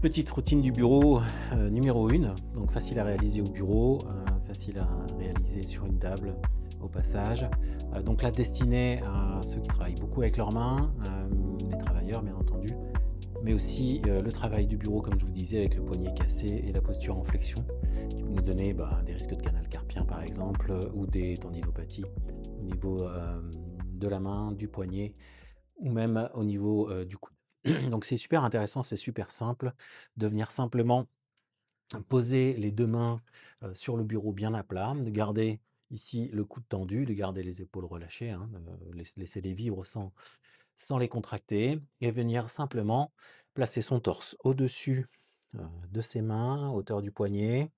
Petite routine du bureau, numéro 1, donc facile à réaliser au bureau, facile à réaliser sur une table au passage. Donc là destinée à ceux qui travaillent beaucoup avec leurs mains, les travailleurs bien entendu, mais aussi, le travail du bureau comme je vous disais avec le poignet cassé et la posture en flexion qui peut nous donner, des risques de canal carpien par exemple, ou des tendinopathies au niveau, de la main, du poignet ou même au niveau, du coude. Donc c'est super intéressant, c'est super simple de venir simplement poser les 2 mains, sur le bureau bien à plat, de garder ici le coude tendu, de garder les épaules relâchées, hein, laisser-les vivre sans les contracter et venir simplement placer son torse au-dessus, de ses mains, hauteur du poignet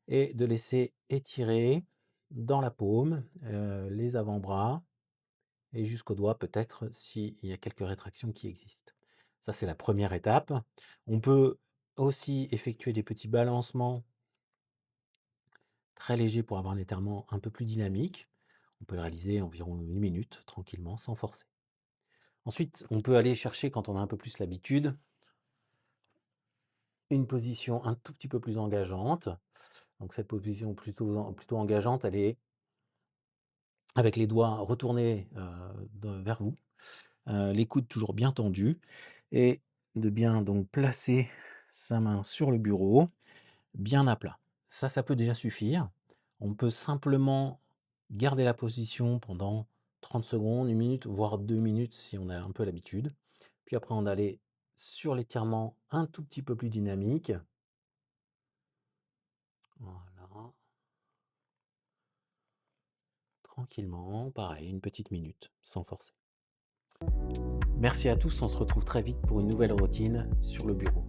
et de laisser étirer dans la paume, les avant-bras et jusqu'aux doigts peut-être s'il y a quelques rétractions qui existent. Ça, c'est la première étape. On peut aussi effectuer des petits balancements très légers pour avoir un étirement un peu plus dynamique. On peut le réaliser environ 1 minute tranquillement, sans forcer. Ensuite, on peut aller chercher, quand on a un peu plus l'habitude, une position un tout petit peu plus engageante. Donc cette position plutôt engageante, elle est avec les doigts retournés, vers vous. Les coudes toujours bien tendus et de bien donc placer sa main sur le bureau, bien à plat. Ça peut déjà suffire. On peut simplement garder la position pendant 30 secondes, 1 minute, voire 2 minutes si on a un peu l'habitude. Puis après on allait sur l'étirement un tout petit peu plus dynamique. Voilà, tranquillement, pareil, une petite minute, sans forcer. Merci à tous, on se retrouve très vite pour une nouvelle routine sur le bureau.